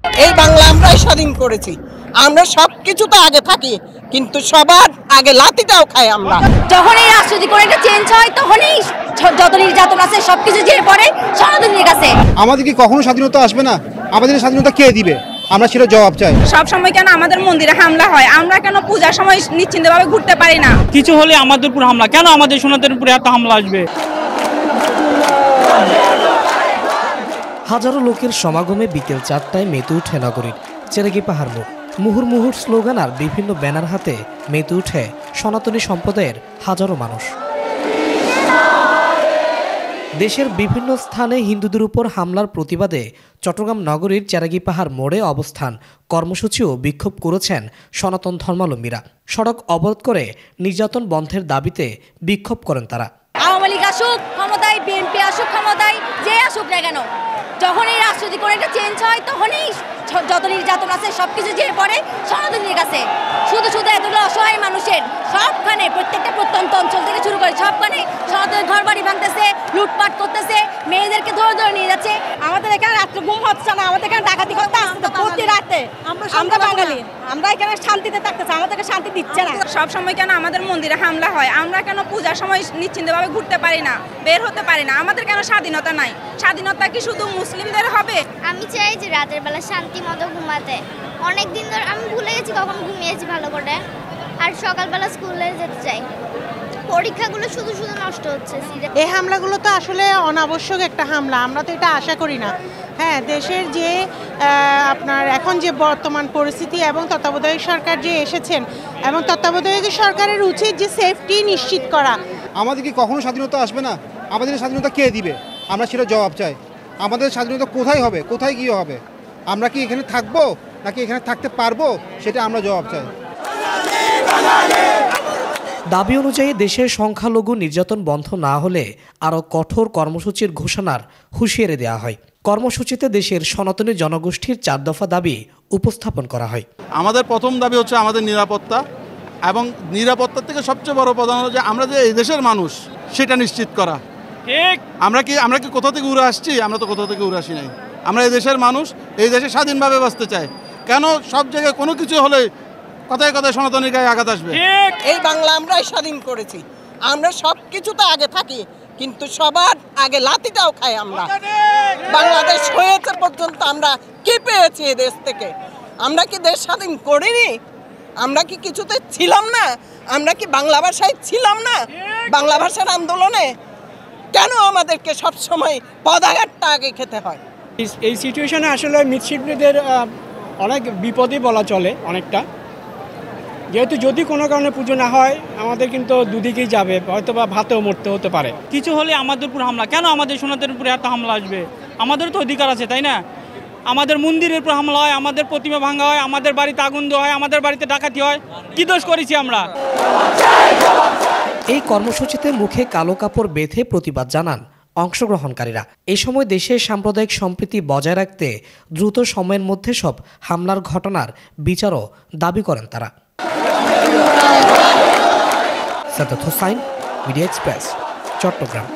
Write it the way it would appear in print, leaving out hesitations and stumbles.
এই বাংলা আমরাই স্বাধীন করেছি, আমরা সবকিছুতে আগে থাকি, কিন্তু সবার আগে লাঠিটাও খাই আমরা। যখনই রাষ্ট্রপতি করে একটা চেঞ্জ হয় তখনই যত নির্যাতন আছে সবকিছু জেনে পড়ে সনাতনীর কাছে। আমাদের কি কখনো স্বাধীনতা আসবে না? আমাদের স্বাধীনতা কে দিবে? আমরা সেটা জবাব চাই। সব সময় কেন আমাদের মন্দিরে হামলা হয়? আমরা কেন পূজার সময় নিশ্চিন্তভাবে ঘুরতে পারি না? কিছু হলে আমাদের উপর হামলা, কেন আমাদের সনাতনের উপরে এত হামলা আসবে? হাজারো লোকের সমাগমে বিকেল 4টায় মেতে উঠে নগরীর চেরাগি পাহাড় মোড়। মুহুর্মুহুর স্লোগান আর বিভিন্ন ব্যানার হাতে মেতে উঠে সনাতনী সম্প্রদায়ের হাজারো মানুষ। দেশের বিভিন্ন স্থানে হিন্দুদের উপর হামলার প্রতিবাদে চট্টগ্রাম নগরীর চেরাগি পাহাড় মোড়ে অবস্থান কর্মসূচি ও বিক্ষোভ করেছেন সনাতন ধর্মাবলম্বীরা। সড়ক অবরোধ করে নির্যাতন বন্ধের দাবিতে বিক্ষোভ করেন তারা। আওয়ামী লীগ আসুক ক্ষমতায়, বিএনপি আসুক ক্ষমতায়, যে আসুক না কেন, যখনই রাষ্ট্রপতি করে একটা চেঞ্জ হয় তখনই যত নির্যাতন আছে সবকিছু জেনে পড়ে সনাতনীর কাছে। শুধু শুধু এতগুলো অসহায় মানুষের সবখানে, প্রত্যেকটা প্রত্যন্ত অঞ্চল থেকে শুরু করে সবখানে সনাতনের ঘর বাড়ি ভাঙতেছে, লুটপাট করতেছে, মেয়েদেরকে ধরে ধরে নিয়ে যাচ্ছে। আমাদের এখানে রাত্রে ঘুম হচ্ছে না, আমাদের এখানে ডাকাতি করতে আসছে প্রতি রাতে। আমরা বাঙালি, আমরা এখানে শান্তিতে থাকতেছি, আমাদেরকে শান্তি দিচ্ছে না। সব সময় কেন আমাদের মন্দিরে হামলা হয়? আমরা কেন পূজার সময় নিশ্চিন্তভাবে ঘুরতে পারি না, বের হতে পারি না? আমাদের কেন স্বাধীনতা নাই? স্বাধীনতা কি শুধু মুসলিমদের হবে? আমি চাই যে রাতের বেলা শান্তি মতো ঘুমাতে। অনেক দিন ধরে আমি ভুলে গেছি কখন ঘুমিয়েছি ভালো করে। আর সকালবেলা স্কুলে যেতে চাই, পরীক্ষাগুলো শুধু শুধু নষ্ট হচ্ছে। এই হামলাগুলো তো আসলে অনাবশ্যক একটা হামলা, আমরা তো এটা আশা করি না। হ্যাঁ, দেশের যে আপনার এখন যে বর্তমান পরিস্থিতি এবং তত্ত্বাবধায়ক সরকার যে এসেছেন, এবং তত্ত্বাবধায়ক সরকারের উচিত যে সেফটি নিশ্চিত করা। আমাদের কি কখনো স্বাধীনতা আসবে না? আমাদের স্বাধীনতা কে দিবে? আমরা সেটা জবাব চাই। আমাদের স্বাধীনতা কোথায় হবে, কোথায় গিয়ে হবে? আমরা কি এখানে থাকবো নাকি এখানে থাকতে পারবো, সেটা আমরা জবাব চাই। দাবি অনুযায়ী দেশের সংখ্যালঘু নির্যাতন বন্ধ না হলে আরও কঠোর কর্মসূচির ঘোষণার হুঁশিয়ারি দেওয়া হয়। কর্মসূচিতে দেশের সনাতনী জনগোষ্ঠীর 4 দফা দাবি উপস্থাপন করা হয়। আমাদের প্রথম দাবি হচ্ছে আমাদের নিরাপত্তা, এবং নিরাপত্তার থেকে সবচেয়ে বড় প্রধান হলো যে আমরা যে এই দেশের মানুষ সেটা নিশ্চিত করা। ঠিক, আমরা কি কোথা থেকে উড়ে আসছি? আমরা তো কোথা থেকে উড়ে আসি নাই। আমরা এই দেশের মানুষ, এই দেশে স্বাধীনভাবে বাঁচতে চাই। কেন সব জায়গায় কোনো কিছু হলে কথায় কথায় সনাতনীর গায়ে আঘাত আসবে? এই বাংলা আমরাই স্বাধীন করেছি, আমরা সবকিছুতে আগে থাকি, কিন্তু সবার আগে লাঠিটাও খাই আমরা। বাংলাদেশ হয়েছে পর্যন্ত আমরা কি পেয়েছি এই দেশ থেকে? আমরা কি দেশ স্বাধীন করিনি? আমরা কি কিছুতে ছিলাম না? আমরা কি বাংলা ভাষায় ছিলাম না? বাংলা ভাষার আন্দোলনে কেন আমাদেরকে সবসময় পদাঘাতটা আগে খেতে হয়? এই সিচুয়েশনে আসলে মৃৎশিল্পীদের অনেক বিপদই বলা চলে অনেকটা, যেহেতু যদি কোনো কারণে পুজো না হয় আমাদের কিন্তু দুদিকেই যাবে, হয়তো বা ভাতেও মরতে হতে পারে। কিছু হলে আমাদের উপর হামলা, কেন আমাদের সনাতনের উপরে এত হামলা আসবে? আমাদেরও তো অধিকার আছে, তাই না? আমাদের মন্দিরের উপর হামলা হয়, আমাদের প্রতিমা ভাঙা হয়, আমাদের বাড়িতে আগুন দেওয়া হয়, আমাদের বাড়িতে ডাকাতি হয়। কি দোষ করেছি আমরা? এই কর্মসূচিতে মুখে কালো কাপড় বেঁধে প্রতিবাদ জানান অংশগ্রহণকারীরা। এ সময় দেশের সাম্প্রদায়িক সম্প্রীতি বজায় রাখতে দ্রুত সময়ের মধ্যে সব হামলার ঘটনার বিচারও দাবি করেন তারা। Sadat Hossain, media express, Chittagong.